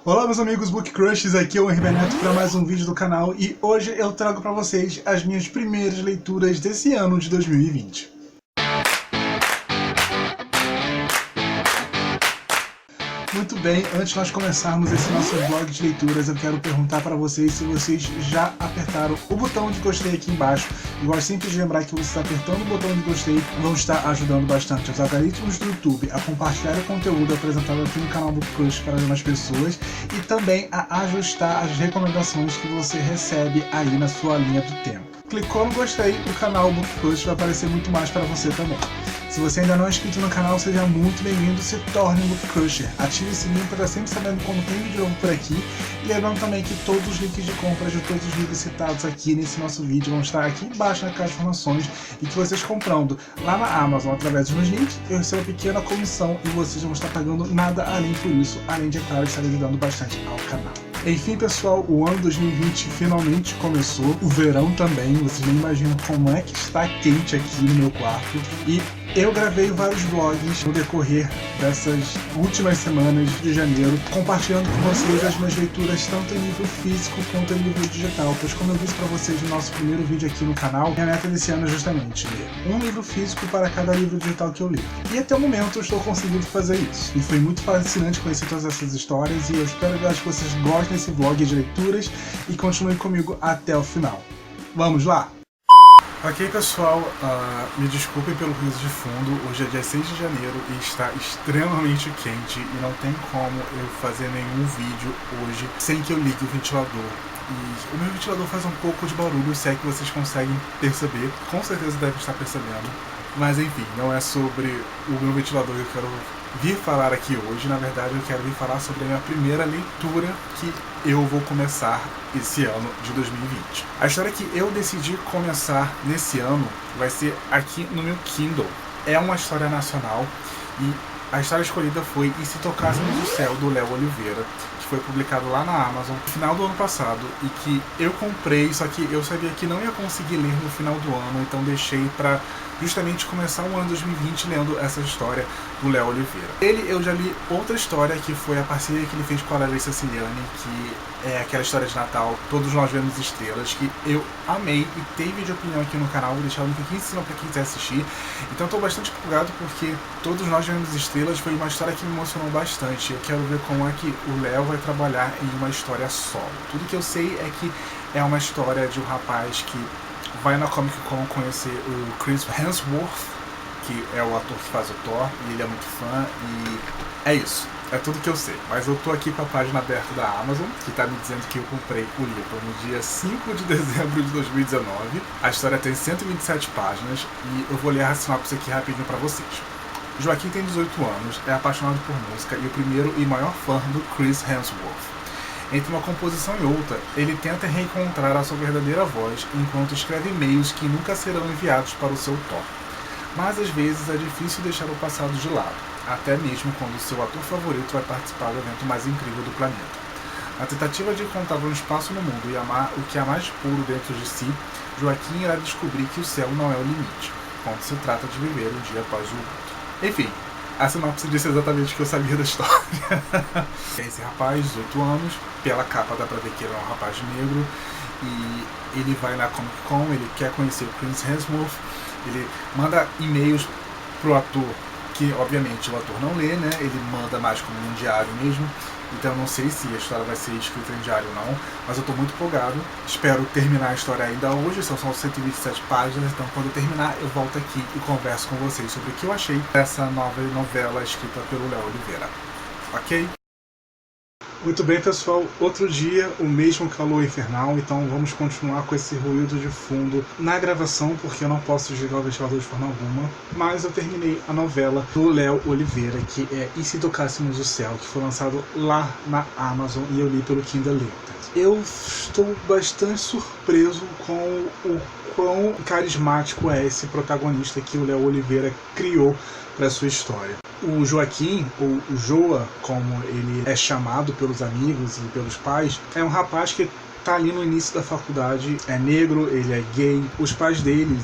Olá meus amigos Book Crushers, aqui é o Henrique Neto para mais um vídeo do canal e hoje eu trago para vocês as minhas primeiras leituras desse ano de 2020. Muito bem, antes de nós começarmos esse nosso vlog de leituras, eu quero perguntar para vocês se vocês já apertaram o botão de gostei aqui embaixo. E gosto sempre de lembrar que você apertando o botão de gostei vão estar ajudando bastante os algoritmos do YouTube a compartilhar o conteúdo apresentado aqui no canal Book Crush para as demais pessoas e também a ajustar as recomendações que você recebe aí na sua linha do tempo. Clicou no gostei, o canal Book Crush vai aparecer muito mais para você também. Se você ainda não é inscrito no canal, seja muito bem-vindo, se torne um Book Crusher. Ative o sininho para estar sempre sabendo quando tem vídeo novo por aqui. E lembrando também que todos os links de compra de todos os livros citados aqui nesse nosso vídeo vão estar aqui embaixo na caixa de informações. E que vocês comprando lá na Amazon através dos meus links, eu recebo uma pequena comissão e vocês não vão estar pagando nada além por isso, além de, é claro, estar ajudando bastante ao canal. Enfim, pessoal, o ano 2020 finalmente começou, o verão também, vocês nem imaginam como é que está quente aqui no meu quarto. E eu gravei vários vlogs no decorrer dessas últimas semanas de janeiro, compartilhando com vocês as minhas leituras tanto em livro físico quanto em livro digital, pois como eu disse para vocês no nosso primeiro vídeo aqui no canal, minha meta desse ano é justamente ler um livro físico para cada livro digital que eu li. E até o momento eu estou conseguindo fazer isso. E foi muito fascinante conhecer todas essas histórias e eu espero que vocês gostem desse vlog de leituras e continuem comigo até o final. Vamos lá? Ok, pessoal, me desculpem pelo ruído de fundo, hoje é dia 6 de janeiro e está extremamente quente e não tem como eu fazer nenhum vídeo hoje sem que eu ligue o ventilador. E o meu ventilador faz um pouco de barulho, se é que vocês conseguem perceber, com certeza devem estar percebendo, mas enfim, não é sobre o meu ventilador que eu quero vir falar aqui hoje. Na verdade eu quero vir falar sobre a minha primeira leitura que eu vou começar esse ano de 2020. A história que eu decidi começar nesse ano vai ser aqui no meu Kindle. É uma história nacional e a história escolhida foi E Se Tocássemos o Céu, do Léo Oliveira, que foi publicado lá na Amazon no final do ano passado e que eu comprei, só que eu sabia que não ia conseguir ler no final do ano, então deixei para justamente começar o ano 2020 lendo essa história do Léo Oliveira. Eu já li outra história que foi a parceria que ele fez com a Larissa Ciliani, que é aquela história de Natal, Todos Nós Vemos Estrelas, que eu amei e tem vídeo opinião aqui no canal, vou deixar o link aqui em cima para quem quiser assistir. Então estou bastante empolgado porque Todos Nós Vemos Estrelas foi uma história que me emocionou bastante. Eu quero ver como é que o Léo vai trabalhar em uma história solo. Tudo que eu sei é que é uma história de um rapaz que vai na Comic Con conhecer o Chris Hemsworth, que é o ator que faz o Thor, e ele é muito fã, e é isso. É tudo que eu sei, mas eu tô aqui com a página aberta da Amazon, que tá me dizendo que eu comprei o livro no dia 5 de dezembro de 2019. A história tem 127 páginas e eu vou ler a sinopse aqui rapidinho pra vocês. Joaquim tem 18 anos, é apaixonado por música e o primeiro e maior fã do Chris Hemsworth. Entre uma composição e outra, ele tenta reencontrar a sua verdadeira voz enquanto escreve e-mails que nunca serão enviados para o seu Thor. Mas às vezes é difícil deixar o passado de lado, até mesmo quando seu ator favorito vai participar do evento mais incrível do planeta. Na tentativa de encontrar um espaço no mundo e amar o que há mais puro dentro de si, Joaquim irá descobrir que o céu não é o limite, quando se trata de viver um dia após o outro. Enfim, a sinopse disse exatamente o que eu sabia da história. É esse rapaz, 18 anos, pela capa dá pra ver que ele é um rapaz negro, e ele vai na Comic Con, ele quer conhecer o Chris Hemsworth, ele manda e-mails pro ator, que obviamente o ator não lê, né, ele manda mais como um diário mesmo, então eu não sei se a história vai ser escrita em diário ou não, mas eu tô muito empolgado, espero terminar a história ainda hoje, são só 127 páginas, então quando eu terminar eu volto aqui e converso com vocês sobre o que eu achei dessa nova novela escrita pelo Léo Oliveira, ok? Muito bem, pessoal, outro dia, o mesmo calor infernal, então vamos continuar com esse ruído de fundo na gravação, porque eu não posso desligar o ventilador de forma alguma, mas eu terminei a novela do Léo Oliveira, que é E Se Tocássemos o Céu, que foi lançado lá na Amazon e eu li pelo Kindle Unlimited. Eu estou bastante surpreso com o quão carismático é esse protagonista que o Léo Oliveira criou para sua história. O Joaquim, ou Joa, como ele é chamado pelos amigos e pelos pais, é um rapaz que tá ali no início da faculdade, é negro, ele é gay, os pais dele,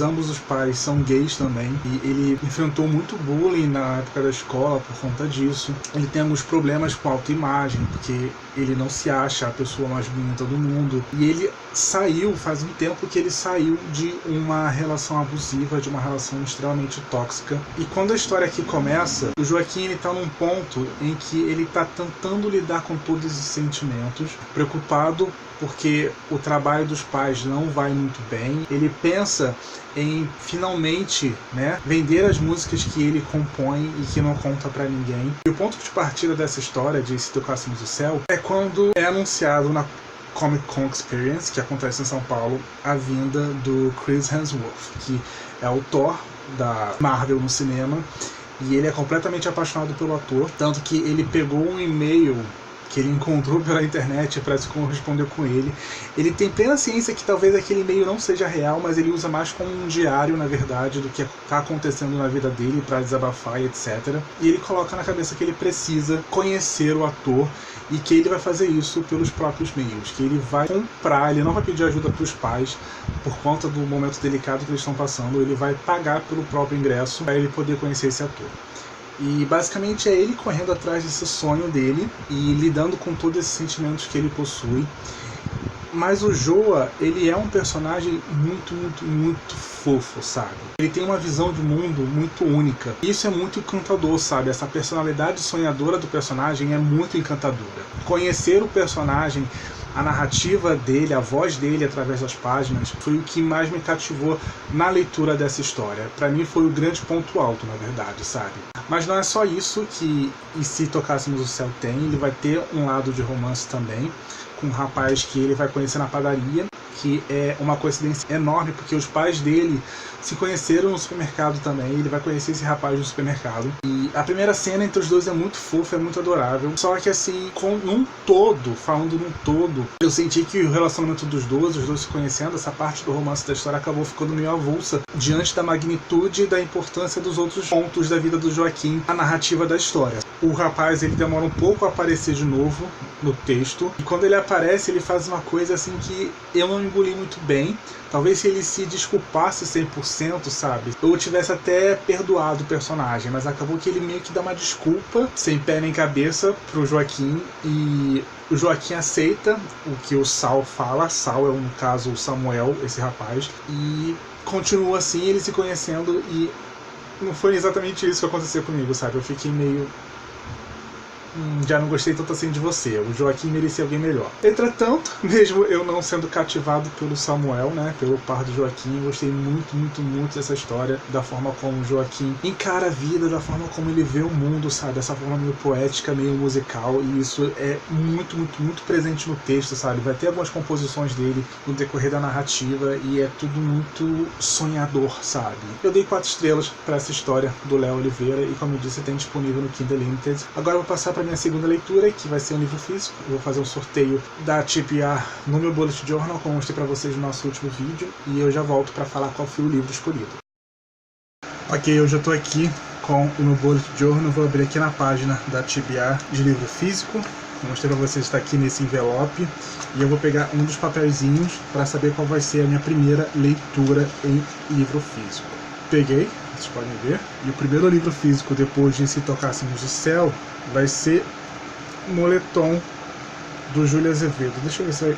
ambos os pais são gays também, e ele enfrentou muito bullying na época da escola por conta disso. Ele tem alguns problemas com autoimagem, porque ele não se acha a pessoa mais bonita do mundo, e ele saiu, faz um tempo que ele saiu de uma relação abusiva, de uma relação extremamente tóxica. E quando a história aqui começa, o Joaquim ele tá num ponto em que ele tá tentando lidar com todos esses sentimentos, preocupado porque o trabalho dos pais não vai muito bem. Ele pensa em finalmente, né, vender as músicas que ele compõe e que não conta pra ninguém. E o ponto de partida dessa história de Se Tocássemos o Céu é quando é anunciado na Comic Con Experience, que acontece em São Paulo, a vinda do Chris Hemsworth, que é o Thor da Marvel no cinema, e ele é completamente apaixonado pelo ator, tanto que ele pegou um e-mail que ele encontrou pela internet para se corresponder com ele. Ele tem plena ciência que talvez aquele e-mail não seja real, mas ele usa mais como um diário, na verdade, do que está acontecendo na vida dele para desabafar e etc. E ele coloca na cabeça que ele precisa conhecer o ator e que ele vai fazer isso pelos próprios meios, que ele vai comprar, ele não vai pedir ajuda para os pais por conta do momento delicado que eles estão passando, ele vai pagar pelo próprio ingresso para ele poder conhecer esse ator. E basicamente é ele correndo atrás desse sonho dele e lidando com todos esses sentimentos que ele possui. Mas o Joa, ele é um personagem muito fofo, sabe? Ele tem uma visão de mundo muito única. Isso é muito encantador, sabe? Essa personalidade sonhadora do personagem é muito encantadora. Conhecer o personagem, a narrativa dele, a voz dele através das páginas, foi o que mais me cativou na leitura dessa história. Pra mim foi o grande ponto alto, na verdade, sabe? Mas não é só isso que E Se Tocássemos o Céu tem, ele vai ter um lado de romance também, com um rapaz que ele vai conhecer na padaria, que é uma coincidência enorme, porque os pais dele se conheceram no supermercado também, ele vai conhecer esse rapaz no supermercado. E a primeira cena entre os dois é muito fofa, é muito adorável, só que assim, falando num todo, eu senti que o relacionamento dos dois, os dois se conhecendo, essa parte do romance da história acabou ficando meio avulsa, diante da magnitude e da importância dos outros pontos da vida do Joaquim, a narrativa da história. O rapaz, ele demora um pouco a aparecer de novo no texto, e quando ele aparece, ele faz uma coisa assim que eu não engoli muito bem. Talvez se ele se desculpasse 100%, sabe, eu tivesse até perdoado o personagem, mas acabou que ele meio que dá uma desculpa, sem pé nem cabeça, pro Joaquim, e o Joaquim aceita o que o Sal fala. Sal é, no caso, o Samuel, esse rapaz, e continua assim, eles se conhecendo, e não foi exatamente isso que aconteceu comigo, sabe, eu fiquei meio... já não gostei tanto assim de você, o Joaquim merecia alguém melhor. Entretanto, mesmo eu não sendo cativado pelo Samuel, né, pelo par do Joaquim, eu gostei muito dessa história, da forma como o Joaquim encara a vida, da forma como ele vê o mundo, sabe, dessa forma meio poética, meio musical, e isso é muito presente no texto, sabe, vai ter algumas composições dele no decorrer da narrativa, e é tudo muito sonhador, sabe. Eu dei 4 estrelas para essa história do Léo Oliveira, e como eu disse, tem disponível no Kindle Unlimited. Agora eu vou passar para minha segunda leitura, que vai ser um livro físico. Eu vou fazer um sorteio da TBR no meu bullet journal, como eu mostrei para vocês no nosso último vídeo, e eu já volto para falar qual foi o livro escolhido. Ok, eu já estou aqui com o meu bullet journal, vou abrir aqui na página da TBR de livro físico. Eu mostrei para vocês, está aqui nesse envelope, e eu vou pegar um dos papeizinhos para saber qual vai ser a minha primeira leitura em livro físico. Peguei, vocês podem ver, e o primeiro livro físico depois de Se Tocássemos o Céu vai ser Moletom, do Júlio Azevedo. Deixa eu ver se vai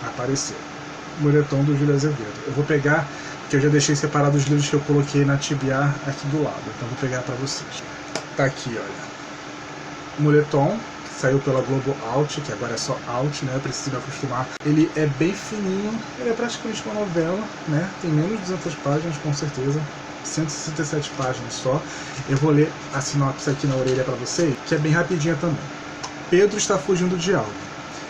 aparecer. Moletom, do Júlio Azevedo. Eu vou pegar, que eu já deixei separado os livros que eu coloquei na TBR aqui do lado, então vou pegar para vocês. Tá aqui, olha, Moletom, que saiu pela Globo Out, que agora é só Out, né, preciso me acostumar. Ele é bem fininho, ele é praticamente uma novela, né, tem menos de 200 páginas com certeza, 167 páginas só. Eu vou ler a sinopse aqui na orelha para vocês, que é bem rapidinha também. Pedro está fugindo de algo.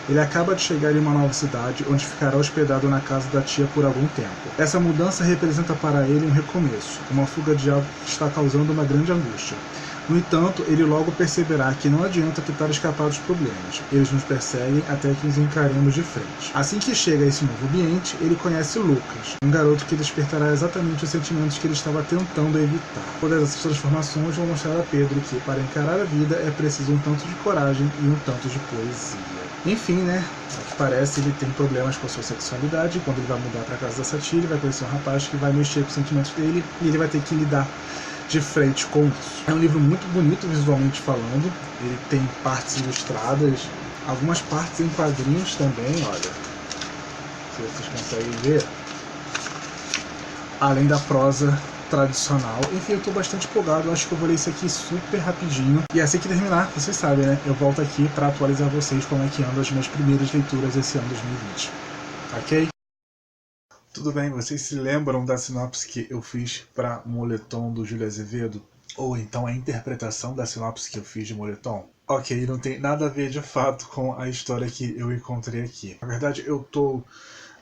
Ele acaba de chegar em uma nova cidade, onde ficará hospedado na casa da tia por algum tempo. Essa mudança representa para ele um recomeço, uma fuga de algo que está causando uma grande angústia. No entanto, ele logo perceberá que não adianta tentar escapar dos problemas. Eles nos perseguem até que os encaremos de frente. Assim que chega a esse novo ambiente, ele conhece Lucas, um garoto que despertará exatamente os sentimentos que ele estava tentando evitar. Todas essas transformações vão mostrar a Pedro que, para encarar a vida, é preciso um tanto de coragem e um tanto de poesia. Enfim, né? Ao que parece, ele tem problemas com a sua sexualidade. Quando ele vai mudar para casa da Satie, ele vai conhecer um rapaz que vai mexer com os sentimentos dele e ele vai ter que lidar de frente com isso. É um livro muito bonito visualmente falando. Ele tem partes ilustradas, algumas partes em quadrinhos também, olha. Se vocês conseguem ver. Além da prosa tradicional. Enfim, eu tô bastante empolgado, eu acho que eu vou ler isso aqui super rapidinho. E assim que terminar, vocês sabem, né? Eu volto aqui para atualizar vocês como é que andam as minhas primeiras leituras esse ano 2020. Ok? Tudo bem, vocês se lembram da sinopse que eu fiz para Moletom do Júlio Azevedo? Ou então a interpretação da sinopse que eu fiz de Moletom? Ok, não tem nada a ver de fato com a história que eu encontrei aqui. Na verdade, eu tô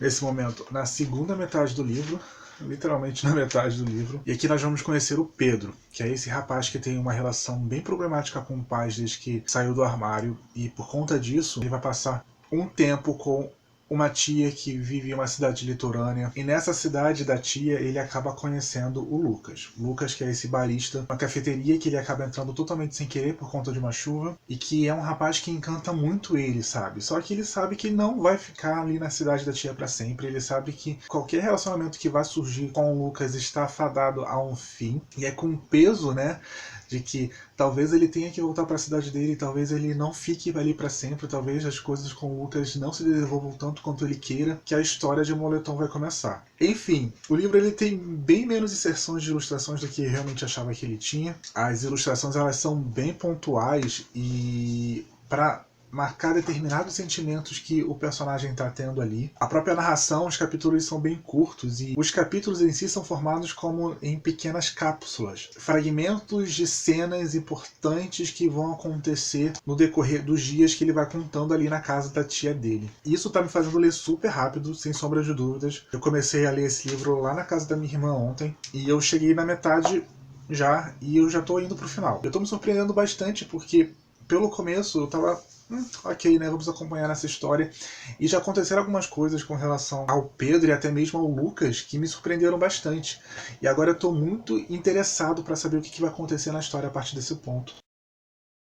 nesse momento na segunda metade do livro, literalmente na metade do livro. E aqui nós vamos conhecer o Pedro, que é esse rapaz que tem uma relação bem problemática com o pai desde que saiu do armário. E por conta disso, ele vai passar um tempo com uma tia que vive em uma cidade litorânea. E nessa cidade da tia, ele acaba conhecendo o Lucas. Lucas, que é esse barista, uma cafeteria que ele acaba entrando totalmente sem querer por conta de uma chuva. E que é um rapaz que encanta muito ele, sabe? Só que ele sabe que não vai ficar ali na cidade da tia para sempre. Ele sabe que qualquer relacionamento que vai surgir com o Lucas está fadado a um fim. E é com o peso, né, de que talvez ele tenha que voltar para a cidade dele, talvez ele não fique ali para sempre, talvez as coisas com o Lucas não se desenvolvam tanto quanto ele queira, que a história de Moletom vai começar. Enfim, o livro ele tem bem menos inserções de ilustrações do que realmente achava que ele tinha. As ilustrações elas são bem pontuais e para marcar determinados sentimentos que o personagem está tendo ali. A própria narração, os capítulos são bem curtos e os capítulos em si são formados como em pequenas cápsulas, fragmentos de cenas importantes que vão acontecer no decorrer dos dias que ele vai contando ali na casa da tia dele. Isso tá me fazendo ler super rápido, sem sombra de dúvidas. Eu comecei a ler esse livro lá na casa da minha irmã ontem e eu cheguei na metade já e eu já tô indo pro final. Eu tô me surpreendendo bastante porque pelo começo eu tava ok, né, vamos acompanhar essa história. E já aconteceram algumas coisas com relação ao Pedro e até mesmo ao Lucas que me surpreenderam bastante. E agora eu estou muito interessado para saber o que vai acontecer na história a partir desse ponto.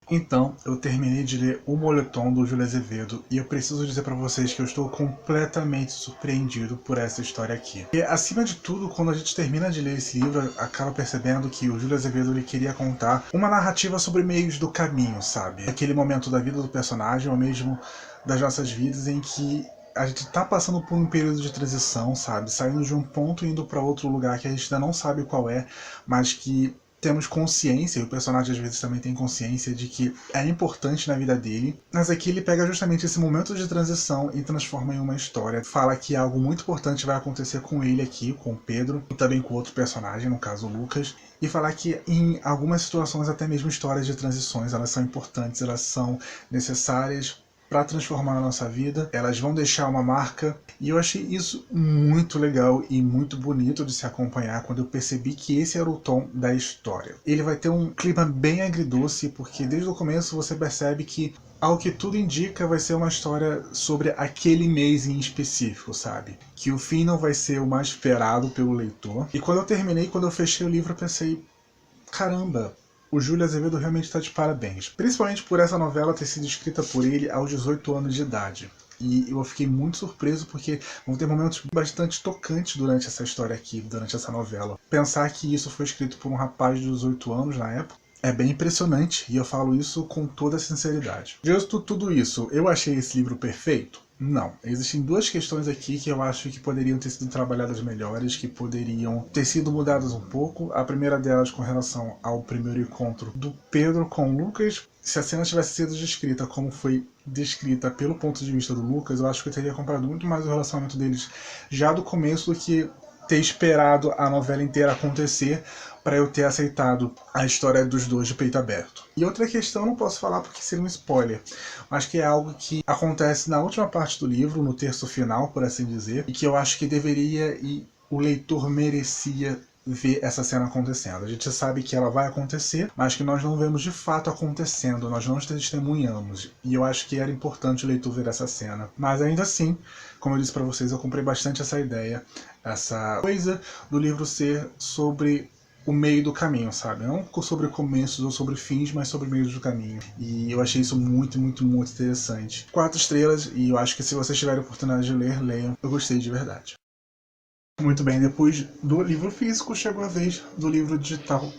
Então, eu terminei de ler O Moletom do Júlio Azevedo e eu preciso dizer para vocês que eu estou completamente surpreendido por essa história aqui. E, acima de tudo, quando a gente termina de ler esse livro, acaba percebendo que o Júlio Azevedo ele queria contar uma narrativa sobre meios do caminho, sabe? Aquele momento da vida do personagem, ou mesmo das nossas vidas, em que a gente tá passando por um período de transição, sabe? Saindo de um ponto e indo para outro lugar que a gente ainda não sabe qual é, mas que temos consciência, e o personagem às vezes também tem consciência de que é importante na vida dele, mas aqui ele pega justamente esse momento de transição e transforma em uma história. Fala que algo muito importante vai acontecer com ele aqui, com o Pedro, e também com outro personagem, no caso o Lucas, e falar que em algumas situações até mesmo histórias de transições, elas são importantes, elas são necessárias para transformar a nossa vida, elas vão deixar uma marca, e eu achei isso muito legal e muito bonito de se acompanhar quando eu percebi que esse era o tom da história. Ele vai ter um clima bem agridoce, porque desde o começo você percebe que, ao que tudo indica, vai ser uma história sobre aquele mês em específico, sabe? Que o fim não vai ser o mais esperado pelo leitor. E quando eu terminei, quando eu fechei o livro, eu pensei, caramba, o Júlio Azevedo realmente está de parabéns. Principalmente por essa novela ter sido escrita por ele aos 18 anos de idade. E eu fiquei muito surpreso porque vão ter momentos bastante tocantes durante essa história aqui, durante essa novela. Pensar que isso foi escrito por um rapaz de 18 anos na época é bem impressionante, e eu falo isso com toda a sinceridade. Dito tudo isso, eu achei esse livro perfeito? Não. Existem duas questões aqui que eu acho que poderiam ter sido trabalhadas melhores, que poderiam ter sido mudadas um pouco. A primeira delas com relação ao primeiro encontro do Pedro com o Lucas. Se a cena tivesse sido descrita como foi descrita pelo ponto de vista do Lucas, eu acho que eu teria comprado muito mais o relacionamento deles já do começo do que ter esperado a novela inteira acontecer para eu ter aceitado a história dos dois de peito aberto. E outra questão eu não posso falar porque seria um spoiler, mas que é algo que acontece na última parte do livro, no terço final, por assim dizer, e que eu acho que deveria e o leitor merecia ver essa cena acontecendo. A gente sabe que ela vai acontecer, mas que nós não vemos de fato acontecendo, nós não testemunhamos. E eu acho que era importante o leitor ver essa cena. Mas ainda assim, como eu disse pra vocês, eu comprei bastante essa ideia, essa coisa do livro ser sobre o meio do caminho, sabe? Não sobre começos ou sobre fins, mas sobre meios do caminho. E eu achei isso muito, muito, muito interessante. 4 estrelas, e eu acho que se vocês tiverem a oportunidade de ler, leiam. Eu gostei de verdade. Muito bem, depois do livro físico, chegou a vez do livro digital.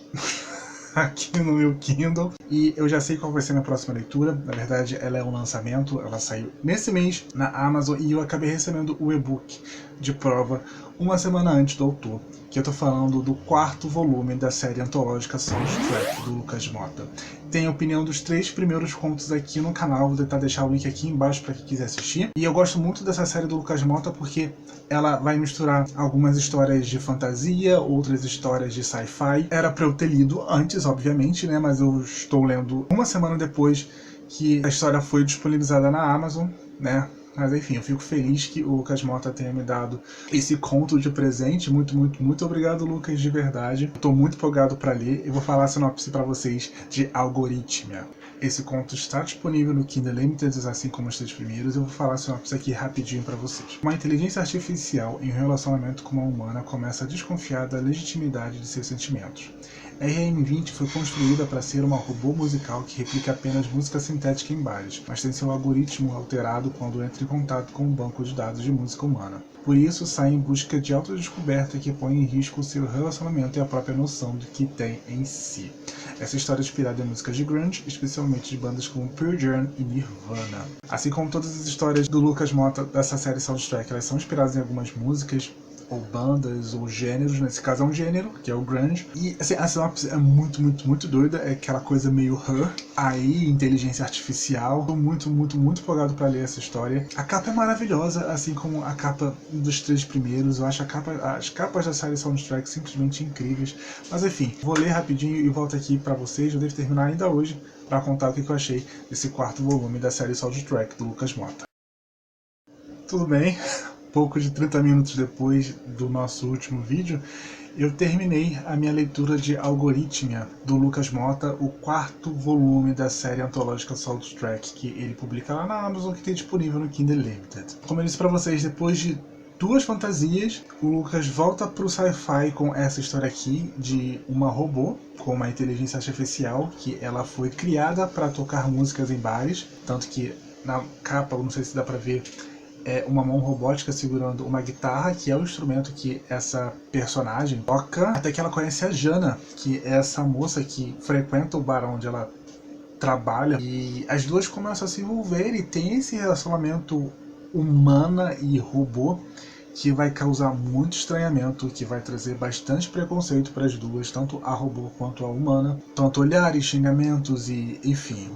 Aqui no meu Kindle, e eu já sei qual vai ser a minha próxima leitura. Na verdade, ela é um lançamento, ela saiu nesse mês na Amazon e eu acabei recebendo o e-book de prova uma semana antes do autor, que eu tô falando do 4º volume da série antológica Soundtrack, do Lucas Mota. Tem a opinião dos 3 primeiros contos aqui no canal, vou tentar deixar o link aqui embaixo para quem quiser assistir. E eu gosto muito dessa série do Lucas Mota porque ela vai misturar algumas histórias de fantasia, outras histórias de sci-fi. Era para eu ter lido antes, obviamente, né? Mas eu estou lendo uma semana depois que a história foi disponibilizada na Amazon, né? Mas enfim, eu fico feliz que o Lucas Mota tenha me dado esse conto de presente. Muito, muito, muito obrigado, Lucas, de verdade. Estou muito empolgado para ler. Eu vou falar a sinopse para vocês de Algorithmia. Esse conto está disponível no Kindle Limited, assim como os 3 primeiros. Eu vou falar a sinopse aqui rapidinho para vocês. Uma inteligência artificial em um relacionamento com uma humana começa a desconfiar da legitimidade de seus sentimentos. A RM20 foi construída para ser uma robô musical que replica apenas música sintética em bares, mas tem seu algoritmo alterado quando entra em contato com um banco de dados de música humana. Por isso, sai em busca de autodescoberta que põe em risco seu relacionamento e a própria noção do que tem em si. Essa história é inspirada em músicas de grunge, especialmente de bandas como Pearl Jam e Nirvana. Assim como todas as histórias do Lucas Mota dessa série Soundtrack, elas são inspiradas em algumas músicas, ou bandas, ou gêneros. Nesse caso é um gênero, que é o grunge. E assim, a sinopse é muito, muito, muito doida. É aquela coisa meio Her, aí, inteligência artificial. Tô muito, muito, muito empolgado pra ler essa história. A capa é maravilhosa, assim como a capa dos 3 primeiros. Eu acho as capas da série Soundtrack simplesmente incríveis. Mas enfim, vou ler rapidinho e volto aqui pra vocês. Eu devo terminar ainda hoje pra contar o que eu achei desse 4º volume da série Soundtrack do Lucas Mota. Tudo bem? Pouco de 30 minutos depois do nosso último vídeo, eu terminei a minha leitura de Algorithmia, do Lucas Mota, o 4º volume da série antológica Soundtrack, que ele publica lá na Amazon, que tem disponível no Kindle Limited. Como eu disse pra vocês, depois de 2 fantasias, o Lucas volta pro sci-fi com essa história aqui de uma robô com uma inteligência artificial, que ela foi criada para tocar músicas em bares, tanto que na capa, não sei se dá pra ver, é uma mão robótica segurando uma guitarra, que é o instrumento que essa personagem toca, até que ela conhece a Jana, que é essa moça que frequenta o bar onde ela trabalha, e as duas começam a se envolver e tem esse relacionamento humana e robô que vai causar muito estranhamento, que vai trazer bastante preconceito para as duas, tanto a robô quanto a humana, tanto olhares, xingamentos e, enfim,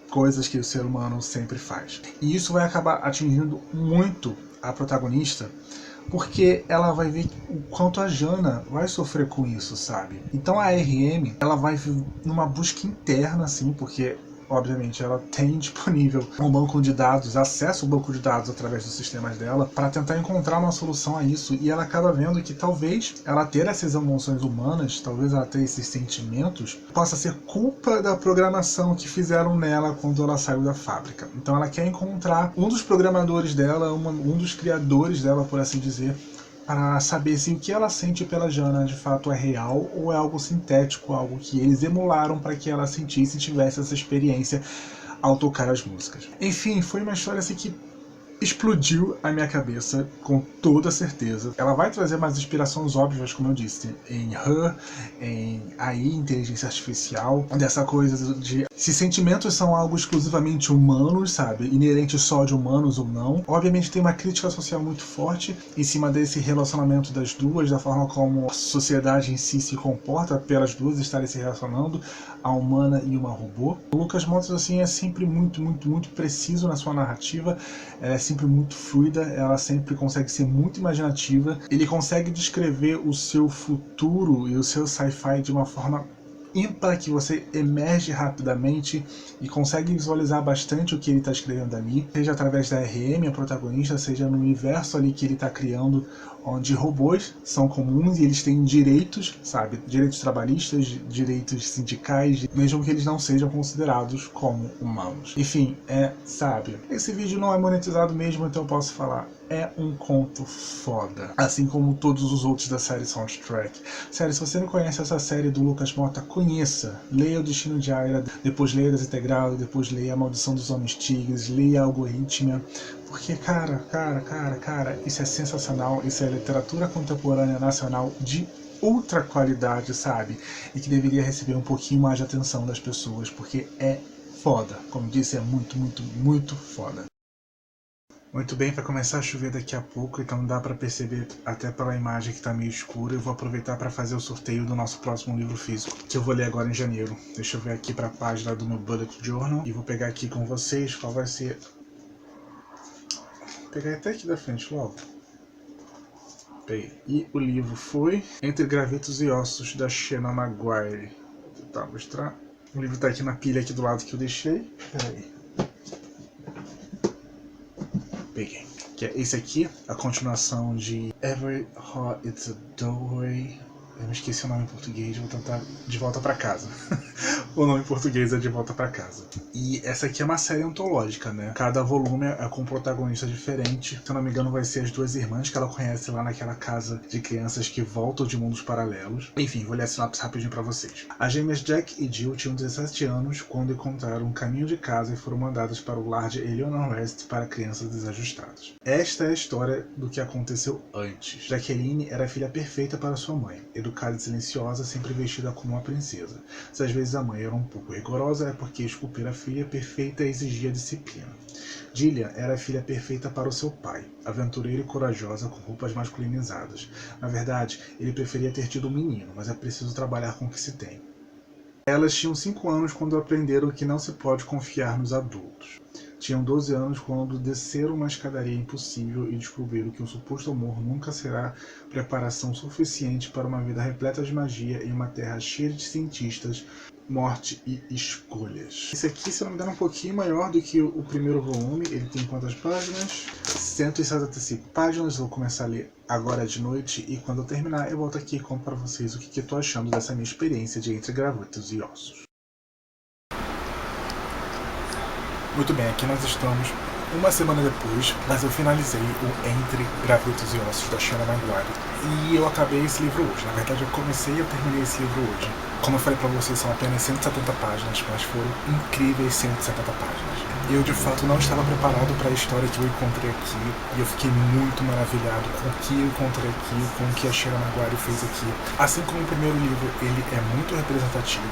coisas que o ser humano sempre faz. E isso vai acabar atingindo muito a protagonista, porque ela vai ver o quanto a Jana vai sofrer com isso, sabe? Então a RM, ela vai numa busca interna, assim, porque obviamente ela tem disponível um banco de dados, acesso ao banco de dados através dos sistemas dela, para tentar encontrar uma solução a isso, e ela acaba vendo que talvez ela ter essas emoções humanas, talvez ela ter esses sentimentos, possa ser culpa da programação que fizeram nela quando ela saiu da fábrica. Então ela quer encontrar um dos programadores dela, um dos criadores dela, por assim dizer, para saber se o que ela sente pela Jana de fato é real ou é algo sintético, algo que eles emularam para que ela sentisse e tivesse essa experiência ao tocar as músicas. Enfim, foi uma história assim que explodiu a minha cabeça, com toda certeza. Ela vai trazer mais inspirações óbvias, como eu disse, em Her, em AI, inteligência artificial, dessa coisa de se sentimentos são algo exclusivamente humanos, sabe, inerente só de humanos ou não. Obviamente tem uma crítica social muito forte em cima desse relacionamento das duas, da forma como a sociedade em si se comporta pelas duas estarem se relacionando, a humana e uma robô. O Lucas Mota, assim, é sempre muito, muito, muito preciso na sua narrativa, é sempre muito fluida, ela sempre consegue ser muito imaginativa, ele consegue descrever o seu futuro e o seu sci-fi de uma forma ímpar que você emerge rapidamente e consegue visualizar bastante o que ele está escrevendo ali, seja através da RM, a protagonista, seja no universo ali que ele está criando, onde robôs são comuns e eles têm direitos, sabe? Direitos trabalhistas, direitos sindicais, mesmo que eles não sejam considerados como humanos. Enfim, sabe? Esse vídeo não é monetizado mesmo, então eu posso falar. É um conto foda, assim como todos os outros da série Soundtrack. Sério, se você não conhece essa série do Lucas Mota, conheça. Leia O Destino de Aira, depois leia Desintegrado, depois leia A Maldição dos Homens Tigres, leia Algorithmia. Porque, cara, isso é sensacional. Isso é literatura contemporânea nacional de ultra qualidade, sabe? E que deveria receber um pouquinho mais de atenção das pessoas, porque é foda. Como disse, é muito foda. Muito bem, vai começar a chover daqui a pouco, então dá para perceber até pela imagem que está meio escura. Eu vou aproveitar para fazer o sorteio do nosso próximo livro físico, que eu vou ler agora em janeiro. Deixa eu ver aqui para a página do meu Bullet Journal e vou pegar aqui com vocês qual vai ser. Vou pegar até aqui da frente logo. Peguei. E o livro foi Entre Gravetos e Ossos, da Shanna Maguire. Vou tentar mostrar. O livro está aqui na pilha aqui do lado que eu deixei. Peraí. Peguei. Que é esse aqui, a continuação de Every Heart It's a Doorway. Eu me esqueci o nome em português, vou tentar De Volta Pra Casa. O nome em português é De Volta Pra Casa. E essa aqui é uma série antológica, né? Cada volume é com um protagonista diferente. Se eu não me engano, vai ser as duas irmãs que ela conhece lá naquela casa de crianças que voltam de mundos paralelos. Enfim, vou ler a sinopse rapidinho pra vocês. As gêmeas Jack e Jill tinham 17 anos quando encontraram um caminho de casa e foram mandadas para o lar de Eleanor West para crianças desajustadas. Esta é a história do que aconteceu antes. Jacqueline era a filha perfeita para sua mãe, educada e silenciosa, sempre vestida como uma princesa. Se às vezes a mãe era um pouco rigorosa, é porque esculpir a filha perfeita exigia disciplina. Gillian era a filha perfeita para o seu pai, aventureira e corajosa com roupas masculinizadas. Na verdade, ele preferia ter tido um menino, mas é preciso trabalhar com o que se tem. Elas tinham 5 anos quando aprenderam que não se pode confiar nos adultos. Tinham 12 anos quando desceram uma escadaria impossível e descobriram que um suposto amor nunca será preparação suficiente para uma vida repleta de magia em uma terra cheia de cientistas, morte e escolhas. Esse aqui, se não me engano, é um pouquinho maior do que o primeiro volume. Ele tem quantas páginas? 175 páginas. Vou começar a ler agora de noite e quando eu terminar eu volto aqui e conto para vocês o que eu tô achando dessa minha experiência de Entre Gravetos e Ossos. Muito bem, aqui nós estamos uma semana depois, mas eu finalizei o Entre Gravetos e Ossos da Shanna Maguire e eu acabei esse livro hoje. Na verdade, eu comecei e eu terminei esse livro hoje. Como eu falei pra vocês, são apenas 170 páginas, mas foram incríveis 170 páginas. Eu, de fato, não estava preparado para a história que eu encontrei aqui e eu fiquei muito maravilhado com o que eu encontrei aqui, com o que a Shanna Maguire fez aqui. Assim como o primeiro livro, ele é muito representativo,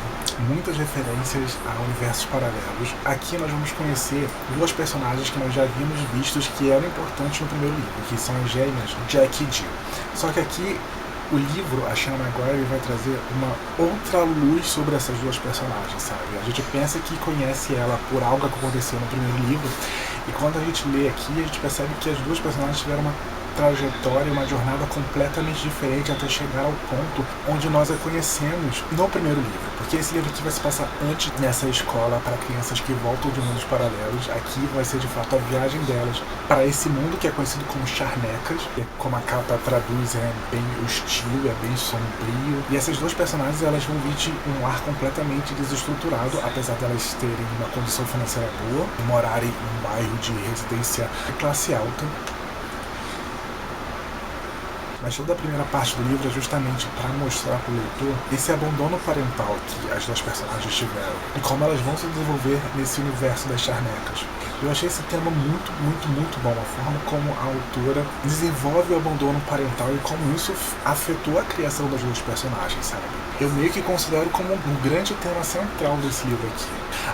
muitas referências a universos paralelos. Aqui nós vamos conhecer duas personagens que nós já havíamos vistos que eram importantes no primeiro livro, que são as gêmeas Jack e Jill. Só que aqui o livro, a Shanna Maguire, vai trazer uma outra luz sobre essas duas personagens, sabe? A gente pensa que conhece ela por algo que aconteceu no primeiro livro, e quando a gente lê aqui, a gente percebe que as duas personagens tiveram uma trajetória, uma jornada completamente diferente até chegar ao ponto onde nós a conhecemos no primeiro livro, porque esse livro aqui vai se passar antes nessa escola para crianças que voltam de mundos paralelos. Aqui vai ser de fato a viagem delas para esse mundo que é conhecido como Charnecas, como a capa traduz, é bem hostil, é bem sombrio, e essas duas personagens elas vão vir de um lar completamente desestruturado, apesar de elas terem uma condição financeira boa e morarem em um bairro de residência de classe alta. Mas toda a primeira parte do livro é justamente para mostrar para o leitor esse abandono parental que as duas personagens tiveram e como elas vão se desenvolver nesse universo das Charnecas. Eu achei esse tema muito bom, a forma como a autora desenvolve o abandono parental e como isso afetou a criação das duas personagens, sabe? Eu meio que considero como um grande tema central desse livro aqui.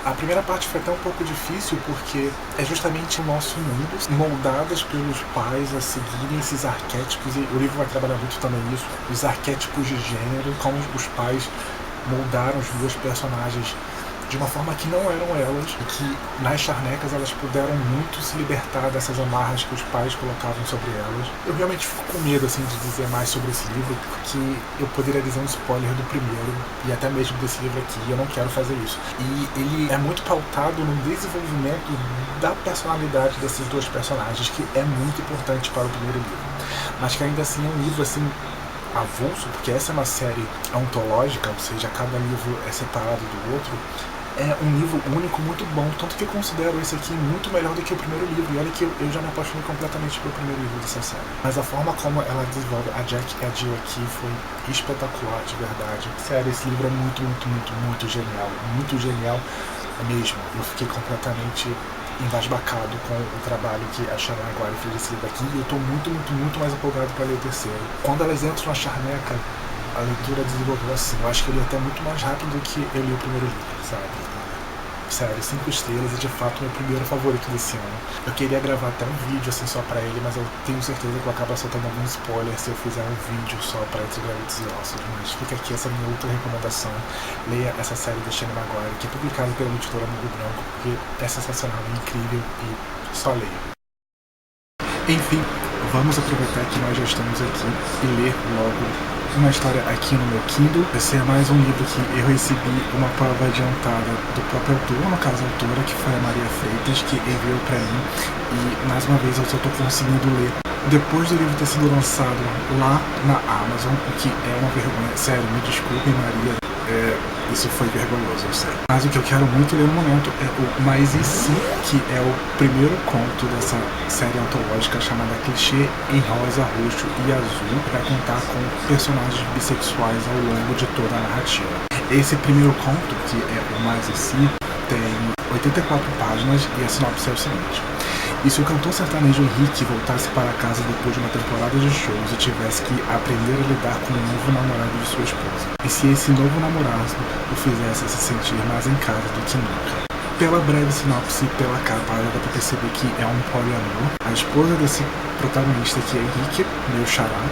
A primeira parte foi até um pouco difícil porque é justamente o nosso mundo, moldadas pelos pais a seguirem esses arquétipos, e o livro vai trabalhar muito também isso, os arquétipos de gênero, como os pais moldaram as duas personagens de uma forma que não eram elas, e que nas charnecas elas puderam muito se libertar dessas amarras que os pais colocavam sobre elas. Eu realmente fico com medo assim de dizer mais sobre esse livro, porque eu poderia dizer um spoiler do primeiro e até mesmo desse livro aqui, e eu não quero fazer isso. E ele é muito pautado no desenvolvimento da personalidade desses dois personagens, que é muito importante para o primeiro livro, mas que ainda assim é um livro assim avulso, porque essa é uma série antológica, ou seja, cada livro é separado do outro. É um livro único, muito bom, tanto que eu considero esse aqui muito melhor do que o primeiro livro, e olha que eu já me apaixonei completamente pelo primeiro livro dessa série. Mas a forma como ela desenvolve a Jack e a Jill aqui foi espetacular, de verdade. Sério, esse livro é muito genial mesmo. Eu fiquei completamente embasbacado com o trabalho que a Sharon Maguire fez desse livro aqui, e eu tô muito mais empolgado para ler o terceiro. Quando elas entram na charneca, a leitura desenvolveu assim. Eu acho que eu li até muito mais rápido do que eu li o primeiro livro, sabe? Sério, 5 estrelas e de fato meu primeiro favorito desse ano. Eu queria gravar até um vídeo assim só pra ele, mas eu tenho certeza que eu acabo soltando algum spoiler se eu fizer um vídeo só pra Entre Garotos e Ossos. Mas fica aqui essa minha outra recomendação. Leia essa série da Sharon Maguire, que é publicada pela editora Mundo Branco, porque é sensacional, é incrível e só leia. Enfim, vamos aproveitar que nós já estamos aqui e ler logo uma história aqui no meu Kindle. Esse é mais um livro que eu recebi uma prova adiantada do próprio autor, no caso a autora, que foi a Maria Freitas, que enviou pra mim, e mais uma vez eu só tô conseguindo ler depois do livro ter sido lançado lá na Amazon, o que é uma vergonha. Sério, me desculpem, Maria, isso foi vergonhoso, eu sei. Mas o que eu quero muito ler no momento é o Mais e Si, que é o primeiro conto dessa série antológica chamada Clichê em Rosa, Roxo e Azul, que vai contar com personagens bissexuais ao longo de toda a narrativa. Esse primeiro conto, que é o Mais e Si, tem 84 páginas e a sinopse é o seguinte: e se o cantor sertanejo Henrique voltasse para casa depois de uma temporada de shows e tivesse que aprender a lidar com o novo namorado de sua esposa? E se esse novo namorado o fizesse se sentir mais em casa do que nunca? Pela breve sinopse e pela capa, dá pra perceber que é um poliamor. A esposa desse protagonista, que é Henrique, meu xará,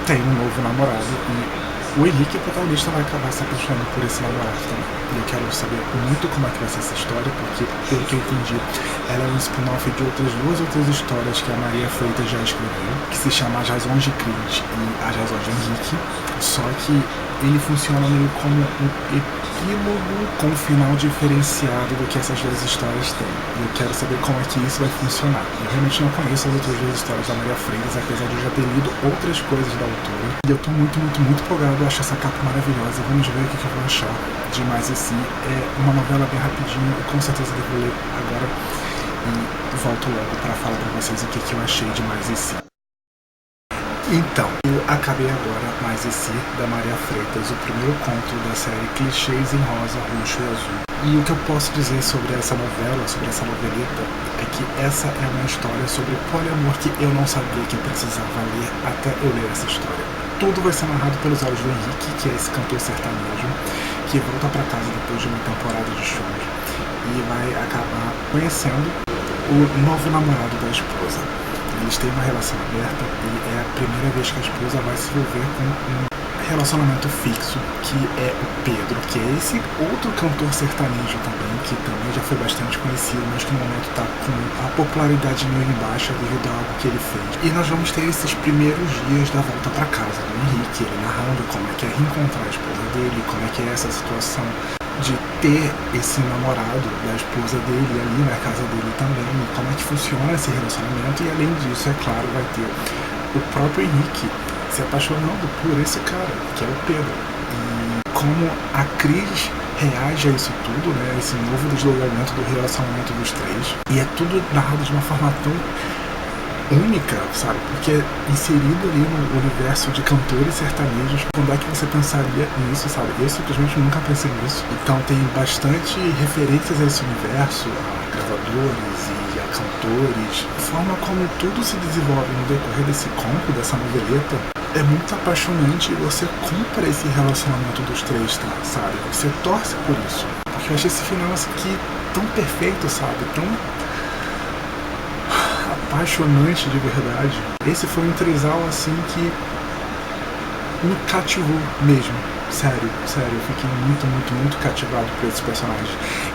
tem um novo namorado, e o Henrique, o protagonista, vai acabar se apaixonando por esse namorado também. E eu quero saber muito como é que vai ser essa história, porque, pelo que eu entendi, ela é um spin-off de duas outras histórias que a Maria Freitas já escreveu, que se chama As Razões de Cris e As Razões de Henrique, só que ele funciona meio como um epílogo com um final diferenciado do que essas duas histórias têm. E eu quero saber como é que isso vai funcionar. Eu realmente não conheço as outras duas histórias da Maria Freitas, apesar de eu já ter lido outras coisas da autora. E eu tô muito empolgado, eu acho essa capa maravilhosa. Vamos ver o que eu vou achar de Mais e Si. É uma novela bem rapidinho, eu com certeza devo ler agora. E volto logo para falar para vocês o que eu achei de Mais e Si. Então, eu acabei agora Mais e Si, da Maria Freitas, o primeiro conto da série Clichês em Rosa, Roxo e Azul. E o que eu posso dizer sobre essa novela, sobre essa noveleta, é que essa é uma história sobre poliamor que eu não sabia que eu precisava ler até eu ler essa história. Tudo vai ser narrado pelos olhos do Henrique, que é esse cantor sertanejo, que volta para casa depois de uma temporada de shows e vai acabar conhecendo o novo namorado da esposa. Eles têm uma relação aberta e é a primeira vez que a esposa vai se envolver com um relacionamento fixo, que é o Pedro, que é esse outro cantor sertanejo também, que também já foi bastante conhecido, mas que no momento está com a popularidade meio em baixa devido a algo que ele fez. E nós vamos ter esses primeiros dias da volta para casa do Henrique, ele narrando como é que é reencontrar a esposa dele, como é que é essa situação de ter esse namorado da esposa dele ali na casa dele também, e como é que funciona esse relacionamento. E além disso, é claro, vai ter o próprio Henrique se apaixonando por esse cara, que é o Pedro. E como a Cris reage a isso tudo, né, esse novo desdobramento do relacionamento dos três. E é tudo narrado de uma forma tão única, sabe? Porque é inserido ali no universo de cantores sertanejos. Quando é que você pensaria nisso, sabe? Eu simplesmente nunca pensei nisso. Então tem bastante referências a esse universo, a gravadores e a cantores. A forma como tudo se desenvolve no decorrer desse conto, dessa noveleta, é muito apaixonante, e você compra esse relacionamento dos três, tá? Sabe? Você torce por isso. Porque eu achei esse final assim, que tão perfeito, sabe? Tão apaixonante de verdade. Esse foi um trisal assim que me cativou mesmo. sério, eu fiquei muito cativado por esses personagens.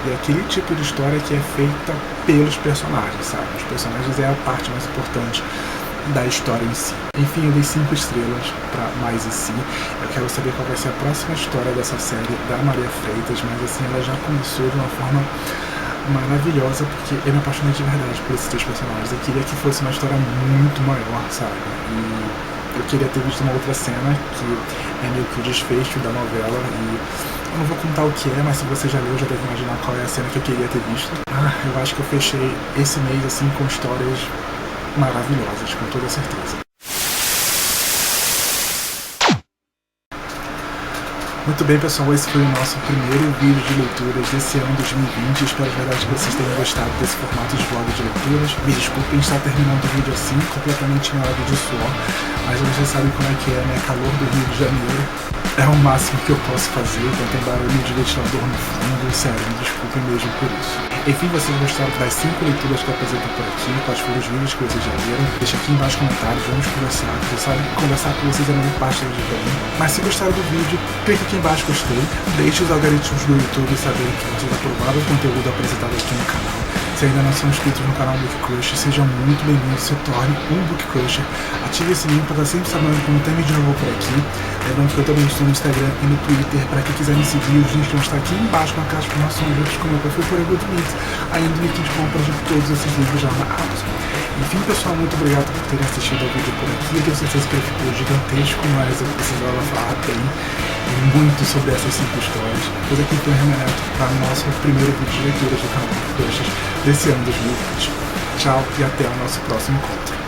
E é aquele tipo de história que é feita pelos personagens, sabe? Os personagens é a parte mais importante da história em si. Enfim, eu dei 5 estrelas para Mais e Si. Eu quero saber qual vai ser a próxima história dessa série da Maria Freitas, mas assim, ela já começou de uma forma maravilhosa, porque eu me apaixonei de verdade por esses 3 personagens. Eu queria que fosse uma história muito maior, sabe? E eu queria ter visto uma outra cena, que é meio que o desfecho da novela, e eu não vou contar o que é, mas se você já leu, já deve imaginar qual é a cena que eu queria ter visto. Eu acho que eu fechei esse mês assim com histórias maravilhosas, com toda certeza. Muito bem, pessoal, esse foi o nosso primeiro vídeo de leituras desse ano 2020. Espero de verdade que vocês tenham gostado desse formato de vlog de leituras. Me desculpem estar terminando o vídeo assim, completamente melado de suor, mas vocês sabem como é que é, né? Calor do Rio de Janeiro é o máximo que eu posso fazer, então tem barulho de ventilador no fundo, sério, me desculpem mesmo por isso. Enfim, vocês gostaram das 5 leituras que eu apresento por aqui, quais foram os vídeos que vocês já viram? Deixa aqui embaixo nos comentários, vamos conversar. Vocês sabem que conversar com vocês é muito parte de bem. Mas se gostaram do vídeo, clique aqui embaixo gostei, deixe os algoritmos do YouTube saberem que vocês aprovaram o conteúdo apresentado aqui no canal. Se ainda não são inscritos no canal Book Crusher, sejam muito bem-vindos, se torne um Book Crusher. Ative esse link para estar sempre sabendo quando tem vídeo novo por aqui. Lembrando que eu também estou no Instagram e no Twitter. Para quem quiser me seguir, os links vão estar aqui embaixo na caixa de informações, juntos com o meu perfil por Goodreads, ainda o link de compra de todos esses livros já na Amazon. Enfim, pessoal, muito obrigado por terem assistido ao vídeo por aqui. Eu tenho certeza que ele ficou gigantesco, mas eu precisava falar bem muito sobre essas 5 histórias. Pois aqui tem o Renato para o nosso primeiro vídeo de leituras do canal Book Crusher desse ano 2020. Tchau e até o nosso próximo encontro.